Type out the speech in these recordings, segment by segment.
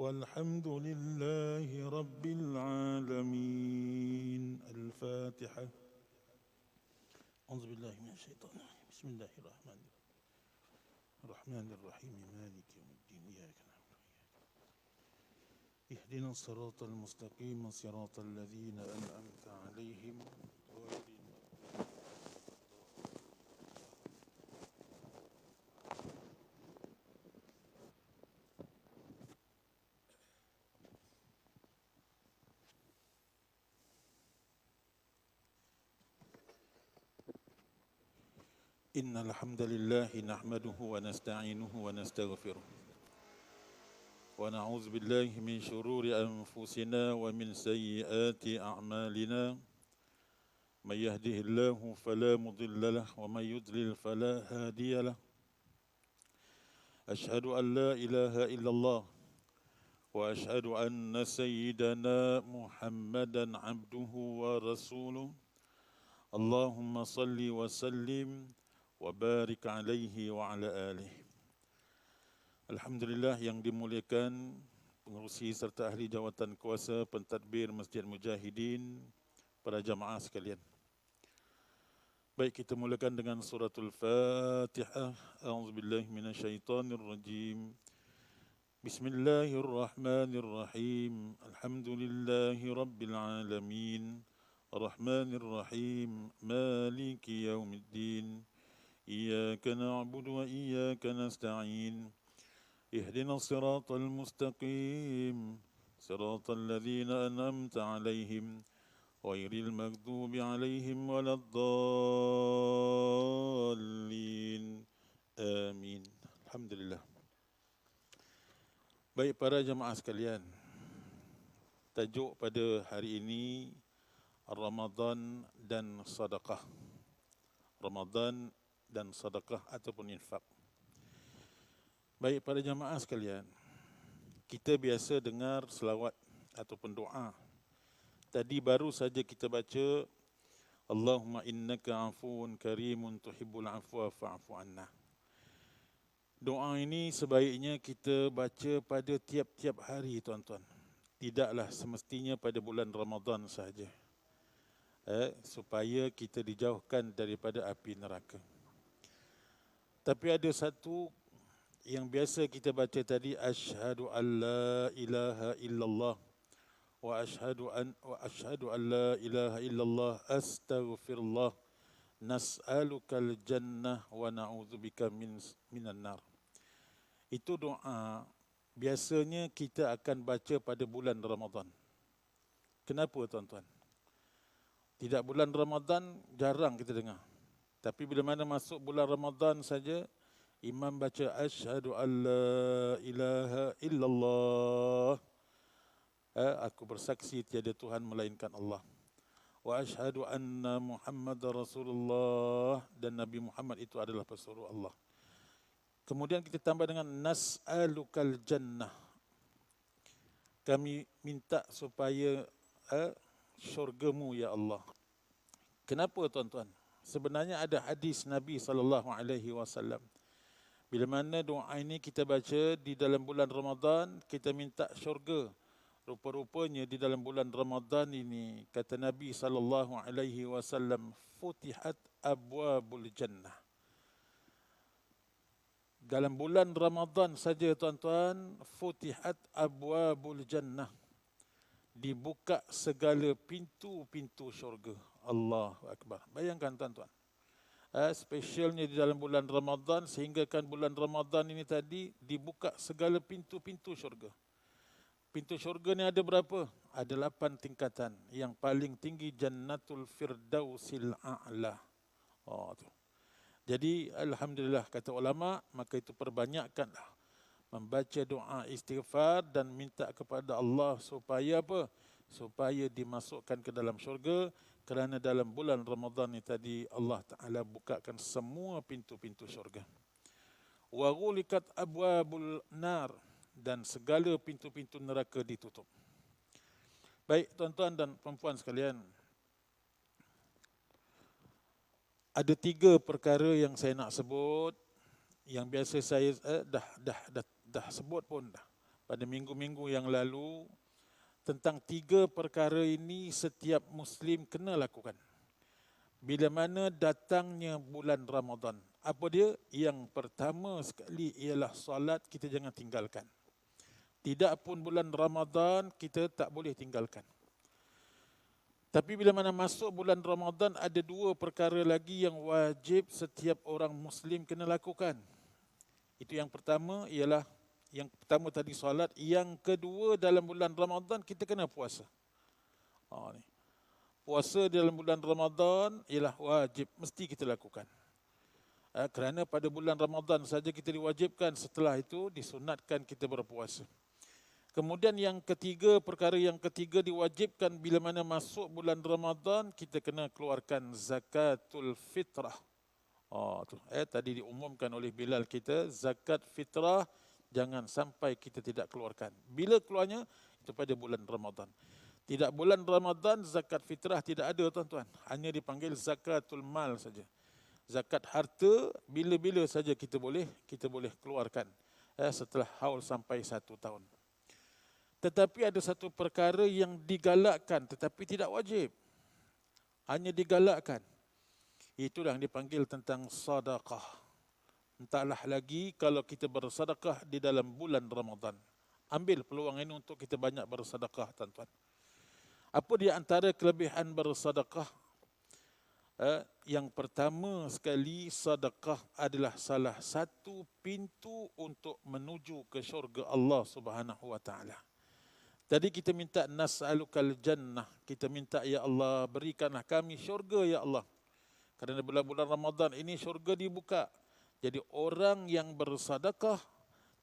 والحمد لله رب العالمين. الفاتحة. أعوذ بالله من الشيطان الرجيم. بسم الله الرحمن الرحيم. مالك يوم الدين. إياك نعبد وإياك اهدنا الصراط المستقيم صراط الذين أنعمت عليهم غير إن الحمد لله نحمده ونستعينه ونستغفره ونعوذ بالله من شرور أنفسنا ومن سيئات أعمالنا. من يهده الله فلا مضل له ومن يضلل فلا هادي له. أشهد أن لا إله إلا الله وأشهد أن سيدنا محمدا عبده ورسوله. اللهم صل وسلم وbarik alaihi wa ala alihi. Alhamdulillah yang dimuliakan pengerusi serta ahli jawatan kuasa pentadbir Masjid Mujahidin, para jamaah sekalian. Baik, kita mulakan dengan suratul Fatihah. A'udzubillahi minasyaitonirrajim. Bismillahirrahmanirrahim. Alhamdulillahi rabbil alamin. Arrahmanirrahim. Maliki yaumiddin. إياك نعبد وإياك نستعين اهدنا الصراط المستقيم صراط الذين أنعمت عليهم غير المغضوب عليهم ولا الضالين آمين. Alhamdulillah. Baik para jemaah sekalian, tajuk pada hari ini Ramadan dan sedekah. Ramadan dan sedekah ataupun infak. Baik para jamaah sekalian, kita biasa dengar selawat ataupun doa. Tadi baru saja kita baca Allahumma innaka afuun karimun tuhibbul afwa fa'fu anna. Doa ini sebaiknya kita baca pada tiap-tiap hari, tuan-tuan. Tidaklah semestinya pada bulan Ramadan sahaja. Supaya kita dijauhkan daripada api neraka. Tapi ada satu yang biasa kita baca tadi, asyhadu an la ilaha illallah wa asyhadu an la ilaha illallah astaghfirullah nas'alukal jannah wa na'udzubika minan nar. Itu doa biasanya kita akan baca pada bulan Ramadan. Kenapa, tuan-tuan? Tidak bulan Ramadan jarang kita dengar. Tapi bila mana masuk bulan Ramadan saja, imam baca asyhadu an la ilaha illallah. Aku bersaksi tiada Tuhan melainkan Allah. Wa asyhadu anna Muhammadar Rasulullah, dan Nabi Muhammad itu adalah pesuruh Allah. Kemudian kita tambah dengan nas'alukal jannah. Kami minta supaya syurgamu ya Allah. Kenapa, tuan-tuan? Sebenarnya ada hadis Nabi SAW. Bila mana doa ini kita baca di dalam bulan Ramadan, kita minta syurga. Rupa-rupanya di dalam bulan Ramadan ini, kata Nabi SAW, futihat abwabul jannah. Dalam bulan Ramadan saja, tuan-tuan, futihat abwabul jannah. Dibuka segala pintu-pintu syurga. Allahu Akbar. Bayangkan, tuan-tuan. Spesialnya di dalam bulan Ramadan, sehingga kan bulan Ramadan ini tadi dibuka segala pintu-pintu syurga. Pintu syurga ni ada berapa? Ada 8 tingkatan. Yang paling tinggi Jannatul Firdausil A'la. Tu. Jadi alhamdulillah kata ulama, maka itu perbanyakkanlah membaca doa istighfar dan minta kepada Allah supaya apa? Supaya dimasukkan ke dalam syurga. Kerana dalam bulan Ramadan ni tadi Allah Ta'ala bukakan semua pintu-pintu syurga. Wa ghulikat abwabul nar, dan segala pintu-pintu neraka ditutup. Baik tuan-tuan dan perempuan sekalian, ada 3 perkara yang saya nak sebut, yang biasa saya dah sebut pun dah pada minggu-minggu yang lalu tentang 3 perkara ini setiap Muslim kena lakukan. Bila mana datangnya bulan Ramadan. Apa dia? Yang pertama sekali ialah solat kita jangan tinggalkan. Tidak pun bulan Ramadan kita tak boleh tinggalkan. Tapi bila mana masuk bulan Ramadan ada 2 perkara lagi yang wajib setiap orang Muslim kena lakukan. Itu yang pertama ialah, yang pertama tadi solat, yang kedua dalam bulan Ramadan kita kena puasa. Ni. Puasa dalam bulan Ramadan ialah wajib, mesti kita lakukan. Kerana pada bulan Ramadan saja kita diwajibkan, setelah itu disunatkan kita berpuasa. Kemudian yang ketiga, perkara yang ketiga diwajibkan bila mana masuk bulan Ramadan, kita kena keluarkan zakatul fitrah. Tadi diumumkan oleh Bilal kita, zakat fitrah jangan sampai kita tidak keluarkan. Bila keluarnya? Itu pada bulan Ramadan. Tidak bulan Ramadan, zakat fitrah tidak ada tuan-tuan. Hanya dipanggil zakatul mal saja. Zakat harta, bila-bila saja kita boleh keluarkan. Setelah haul sampai 1 tahun. Tetapi ada satu perkara yang digalakkan tetapi tidak wajib. Hanya digalakkan. Itulah yang dipanggil tentang sedekah. Entahlah lagi kalau kita bersedekah di dalam bulan Ramadan. Ambil peluang ini untuk kita banyak bersedekah tuan-tuan. Apa di antara kelebihan bersedekah? Yang pertama sekali, sedekah adalah salah satu pintu untuk menuju ke syurga Allah Subhanahu wa taala. Tadi kita minta nas'alukal jannah, kita minta ya Allah berikanlah kami syurga ya Allah. Kerana bulan-bulan Ramadan ini syurga dibuka. Jadi orang yang bersedekah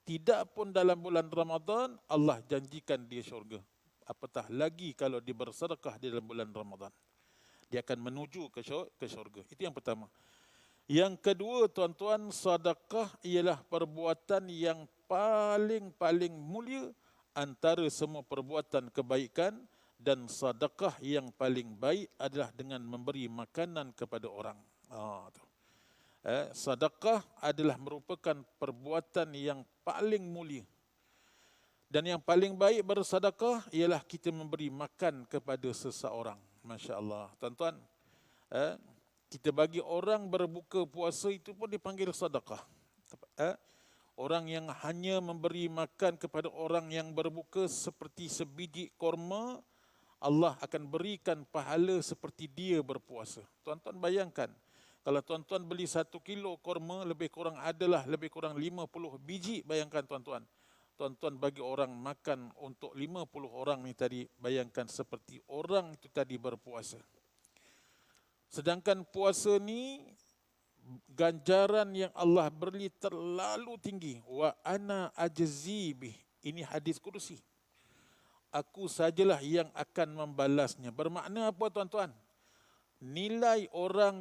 tidak pun dalam bulan Ramadan, Allah janjikan dia syurga. Apatah lagi kalau dia bersedekah di dalam bulan Ramadan. Dia akan menuju ke syurga. Itu yang pertama. Yang kedua tuan-tuan, sedekah ialah perbuatan yang paling mulia antara semua perbuatan kebaikan, dan sedekah yang paling baik adalah dengan memberi makanan kepada orang. Sedekah adalah merupakan perbuatan yang paling mulia. Dan yang paling baik bersedekah ialah kita memberi makan kepada seseorang. Masya Allah. Tuan-tuan, kita bagi orang berbuka puasa itu pun dipanggil sedekah. Orang yang hanya memberi makan kepada orang yang berbuka seperti sebiji kurma, Allah akan berikan pahala seperti dia berpuasa. Tuan-tuan bayangkan, kalau tuan-tuan beli 1 kilo kurma, lebih kurang 50 biji, bayangkan tuan-tuan. Tuan-tuan bagi orang makan untuk 50 orang ni tadi, bayangkan seperti orang itu tadi berpuasa. Sedangkan puasa ni, ganjaran yang Allah beri terlalu tinggi. Wa ana ajzi bih. Ini hadis kursi. Aku sajalah yang akan membalasnya. Bermakna apa tuan-tuan? Nilai orang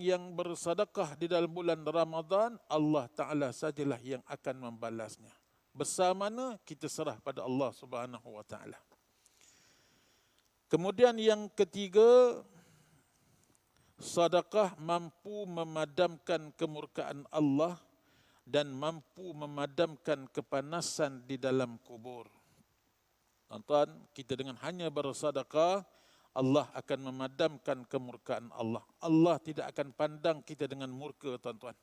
yang bersedekah di dalam bulan Ramadan, Allah Ta'ala sajalah yang akan membalasnya. Bersama kita serah pada Allah Subhanahu wa Ta'ala. Kemudian yang ketiga, sedekah mampu memadamkan kemurkaan Allah dan mampu memadamkan kepanasan di dalam kubur. Tuan-tuan, kita dengan hanya bersedekah, Allah akan memadamkan kemurkaan Allah. Allah tidak akan pandang kita dengan murka, tuan-tuan.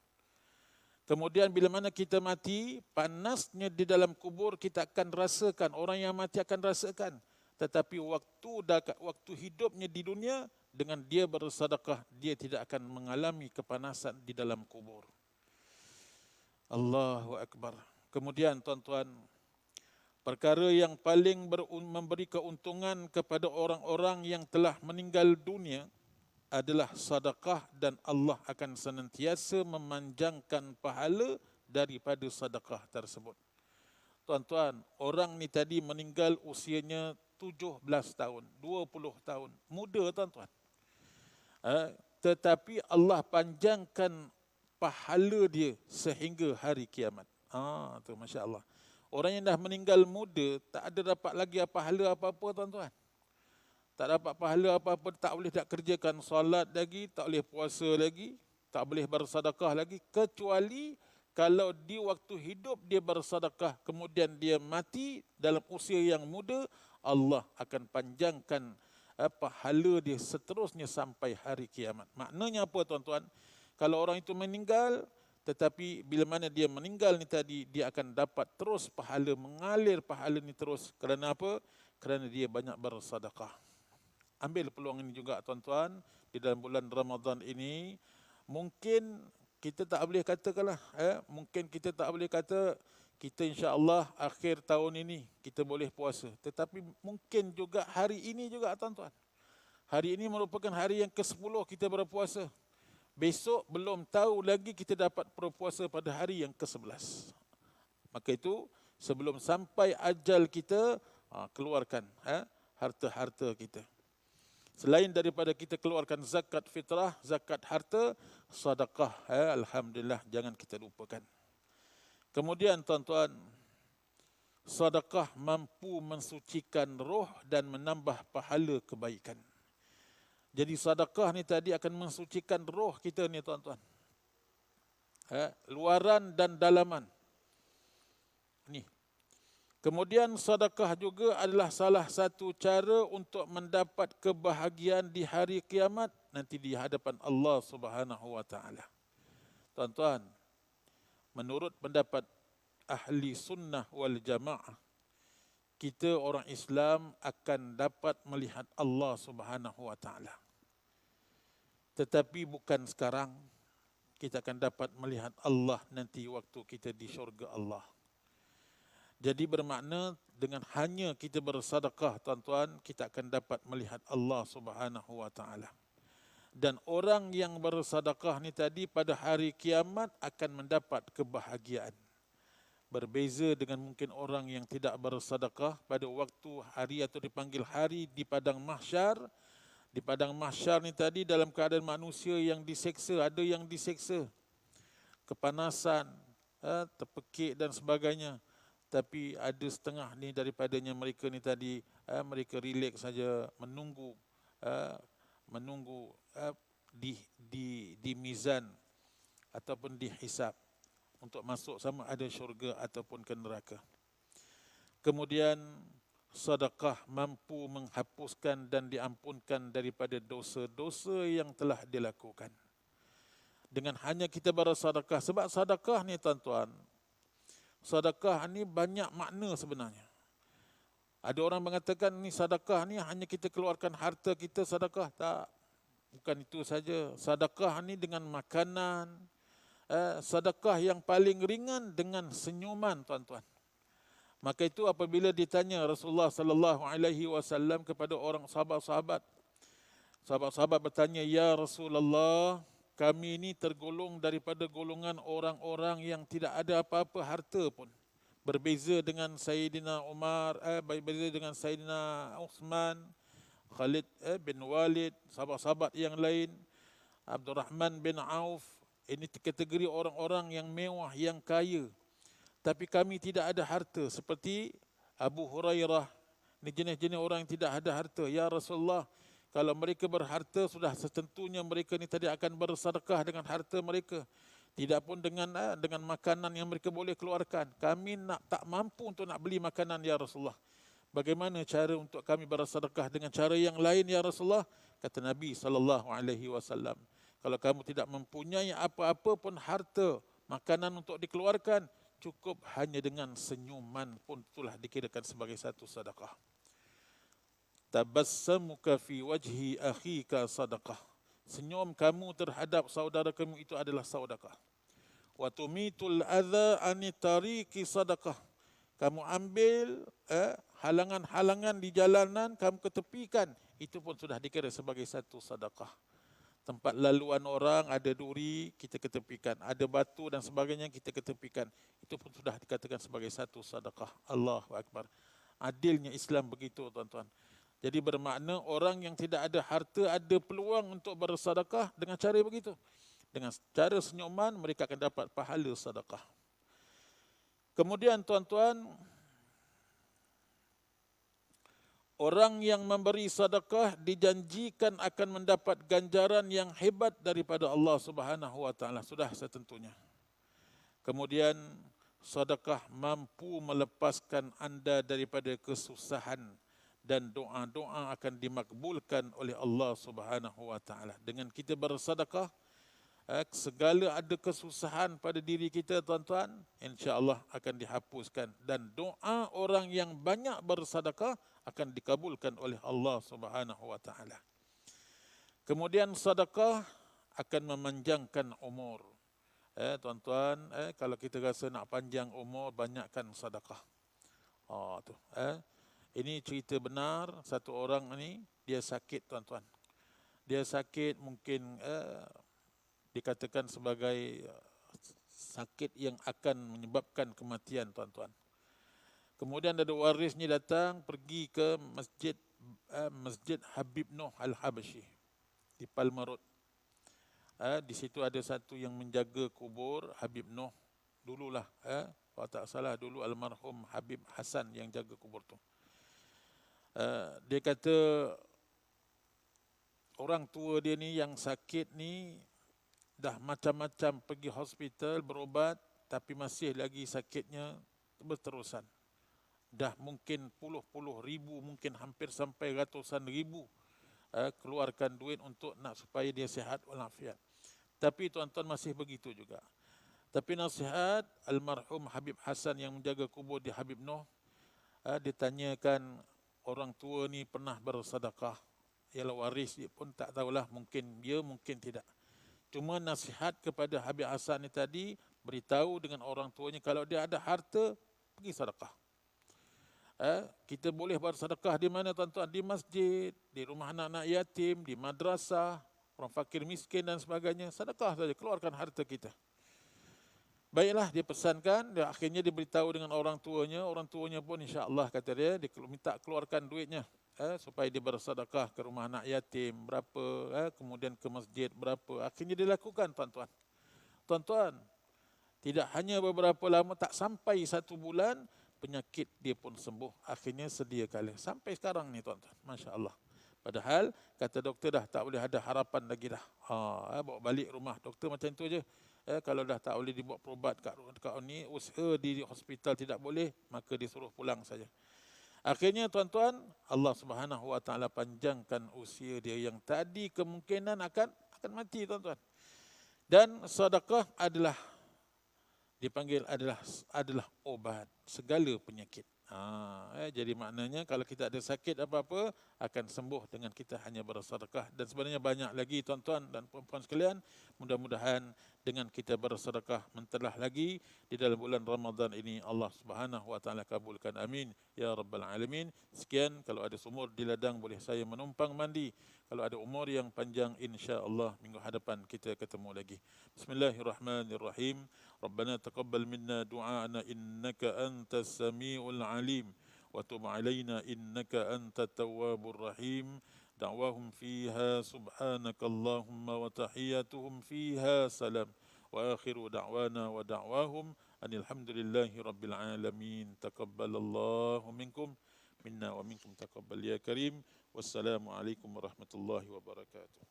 Kemudian bila mana kita mati, panasnya di dalam kubur kita akan rasakan. Orang yang mati akan rasakan. Tetapi waktu hidupnya di dunia, dengan dia bersedekah, dia tidak akan mengalami kepanasan di dalam kubur. Allahu Akbar. Kemudian tuan-tuan, perkara yang paling memberi keuntungan kepada orang-orang yang telah meninggal dunia adalah sedekah, dan Allah akan senantiasa memanjangkan pahala daripada sedekah tersebut. Tuan-tuan, orang ni tadi meninggal usianya 17 tahun, 20 tahun. Muda tuan-tuan. Tetapi Allah panjangkan pahala dia sehingga hari kiamat. Tu Masya Allah. Orang yang dah meninggal muda, tak ada dapat lagi pahala apa-apa tuan-tuan. Tak dapat pahala apa-apa, tak boleh tak kerjakan solat lagi, tak boleh puasa lagi, tak boleh bersedekah lagi, kecuali kalau di waktu hidup dia bersedekah, kemudian dia mati dalam usia yang muda, Allah akan panjangkan pahala dia seterusnya sampai hari kiamat. Maknanya apa tuan-tuan? Kalau orang itu meninggal, tetapi bila mana dia meninggal ni tadi, dia akan dapat terus pahala, mengalir pahala ni terus. Kerana apa? Kerana dia banyak bersedekah. Ambil peluang ini juga tuan-tuan, di dalam bulan Ramadan ini, mungkin kita tak boleh katakanlah, mungkin kita tak boleh kata kita insya-Allah akhir tahun ini kita boleh puasa. Tetapi mungkin juga hari ini juga tuan-tuan. Hari ini merupakan hari yang ke-10 kita berpuasa. Besok belum tahu lagi kita dapat berpuasa pada hari yang ke-11. Maka itu sebelum sampai ajal kita, keluarkan harta-harta kita. Selain daripada kita keluarkan zakat fitrah, zakat harta, sedekah, alhamdulillah, jangan kita lupakan. Kemudian tuan-tuan, sedekah mampu mensucikan roh dan menambah pahala kebaikan. Jadi sedekah ni tadi akan mensucikan roh kita ni tuan-tuan. Luaran dan dalaman. Ni. Kemudian sedekah juga adalah salah satu cara untuk mendapat kebahagiaan di hari kiamat nanti di hadapan Allah Subhanahu wa taala. Tuan-tuan, menurut pendapat ahli sunnah wal jamaah, kita orang Islam akan dapat melihat Allah Subhanahu wa taala. Tetapi bukan sekarang, kita akan dapat melihat Allah nanti waktu kita di syurga Allah. Jadi bermakna dengan hanya kita bersedekah tuan-tuan, kita akan dapat melihat Allah Subhanahu wa taala. Dan orang yang bersedekah ni tadi pada hari kiamat akan mendapat kebahagiaan. Berbeza dengan mungkin orang yang tidak bersedekah pada waktu hari atau dipanggil hari di padang mahsyar. Di padang mahsyar ni tadi dalam keadaan manusia yang diseksa, ada yang diseksa, kepanasan, terpekik dan sebagainya. Tapi ada setengah ni daripadanya mereka ni tadi, mereka relax saja menunggu di mizan ataupun dihisap untuk masuk sama ada syurga ataupun ke neraka. Kemudian sedekah mampu menghapuskan dan diampunkan daripada dosa-dosa yang telah dilakukan. Dengan hanya kita bersedekah, sebab sedekah ni tuan-tuan, sedekah ni banyak makna sebenarnya. Ada orang mengatakan ni sedekah ni hanya kita keluarkan harta kita sedekah. Tak, bukan itu saja. Sedekah ni dengan makanan, sedekah yang paling ringan dengan senyuman tuan-tuan. Maka itu apabila ditanya Rasulullah sallallahu alaihi wasallam kepada orang sahabat-sahabat, sahabat-sahabat bertanya, "Ya Rasulullah, kami ini tergolong daripada golongan orang-orang yang tidak ada apa-apa harta pun. Berbeza dengan Sayyidina Umar, berbeza dengan Sayyidina Uthman, Khalid bin Walid, sahabat-sahabat yang lain, Abdurrahman bin Auf. Ini kategori orang-orang yang mewah, yang kaya. Tapi kami tidak ada harta seperti Abu Hurairah. Ini jenis-jenis orang yang tidak ada harta. Ya Rasulullah, kalau mereka berharta, sudah setentunya mereka ni tadi akan bersedekah dengan harta mereka. Tidak pun dengan makanan yang mereka boleh keluarkan. Kami tak mampu untuk nak beli makanan ya Rasulullah. Bagaimana cara untuk kami bersedekah dengan cara yang lain ya Rasulullah? Kata Nabi SAW, kalau kamu tidak mempunyai apa-apa pun harta, makanan untuk dikeluarkan, cukup hanya dengan senyuman pun itulah dikirakan sebagai satu sedekah. Tabassamuka fi wajhi akhika sadaqah. Senyum kamu terhadap saudara kamu itu adalah sedekah. Wa tumitul adza ani tariqi sadaqah. Kamu ambil halangan-halangan di jalanan, kamu ketepikan, itu pun sudah dikira sebagai satu sedekah. Tempat laluan orang ada duri, kita ketepikan, ada batu dan sebagainya, kita ketepikan, itu pun sudah dikatakan sebagai satu sedekah. Allahu akbar. Adilnya Islam begitu tuan-tuan. Jadi bermakna orang yang tidak ada harta ada peluang untuk bersedekah dengan cara begitu. Dengan cara senyuman mereka akan dapat pahala sedekah. Kemudian tuan-tuan, orang yang memberi sedekah dijanjikan akan mendapat ganjaran yang hebat daripada Allah Subhanahu wa taala, sudah setentunya. Kemudian sedekah mampu melepaskan anda daripada kesusahan dan doa-doa akan dimakbulkan oleh Allah Subhanahu wa taala. Dengan kita bersedekah, segala ada kesusahan pada diri kita tuan-tuan, insya-Allah akan dihapuskan, dan doa orang yang banyak bersedekah akan dikabulkan oleh Allah Subhanahu wa taala. Kemudian sedekah akan memanjangkan umur. Tuan-tuan, kalau kita rasa nak panjang umur, banyakkan sedekah. Ini cerita benar. Satu orang ni dia sakit tuan-tuan. Dia sakit mungkin dikatakan sebagai sakit yang akan menyebabkan kematian tuan-tuan. Kemudian ada warisnya datang pergi ke Masjid Habib Noh Al-Habashi di Palmerut. Di situ ada satu yang menjaga kubur Habib Noh dululah. Kalau tak salah dulu almarhum Habib Hasan yang jaga kubur tu. Dia kata orang tua dia ni yang sakit ni dah macam-macam pergi hospital berobat, tapi masih lagi sakitnya berterusan. Dah mungkin puluh-puluh ribu, mungkin hampir sampai ratusan ribu keluarkan duit untuk nak supaya dia sihat walafiat. Tapi tuan-tuan masih begitu juga. Tapi nasihat almarhum Habib Hasan yang menjaga kubur di Habib Noh, ditanyakan orang tua ni pernah bersedekah. Ialah waris dia pun tak tahulah, mungkin dia, mungkin tidak. Cuma nasihat kepada Habib Hasan ni tadi, beritahu dengan orang tuanya kalau dia ada harta, pergi sedekah. Kita boleh bersedekah di mana tuan-tuan? Di masjid, di rumah anak-anak yatim, di madrasah, orang fakir miskin dan sebagainya. Sedekah saja, keluarkan harta kita. Baiklah, dia pesankan, dia akhirnya diberitahu dengan orang tuanya pun insya-Allah kata dia minta keluarkan duitnya supaya dia bersedekah ke rumah anak yatim berapa, kemudian ke masjid berapa. Akhirnya dilakukan tuan-tuan. Tuan-tuan, tidak hanya beberapa lama, tak sampai 1 bulan, penyakit dia pun sembuh. Akhirnya sedia kala. Sampai sekarang ni tuan-tuan. Masya Allah. Padahal kata doktor dah tak boleh ada harapan lagi dah. Bawa balik rumah. Doktor macam tu je. Kalau dah tak boleh dibuat perubat kat ni, usaha di hospital tidak boleh, maka disuruh pulang saja. Akhirnya tuan-tuan, Allah Subhanahu wa taala panjangkan usia dia yang tadi kemungkinan akan mati tuan-tuan. Dan sedekah adalah dipanggil adalah obat segala penyakit. Jadi maknanya kalau kita ada sakit apa-apa akan sembuh dengan kita hanya bersedekah. Dan sebenarnya banyak lagi tuan-tuan dan puan-puan sekalian. Mudah-mudahan dengan kita bersedekah mentelah lagi di dalam bulan Ramadan ini, Allah Subhanahu wa taala kabulkan. Amin ya rabbal alamin. Sekian, kalau ada sumur di ladang boleh saya menumpang mandi. Kalau ada umur yang panjang, insya-Allah minggu hadapan kita ketemu lagi. Bismillahirrahmanirrahim. Rabbana taqabbal minna du'ana innaka antas samiul alim wa tub alaina innaka antat tawwabur rahim. Da'wahum fiha subhanakallahumma wa tahiyyatuhum fiha salam. Wa akhiru da'wana wa da'wahum anil hamdulillahi rabbil alamin. Taqabbalallahu minkum minna wa minkum taqabbal ya karim. Wassalamualaikum warahmatullahi wabarakatuh.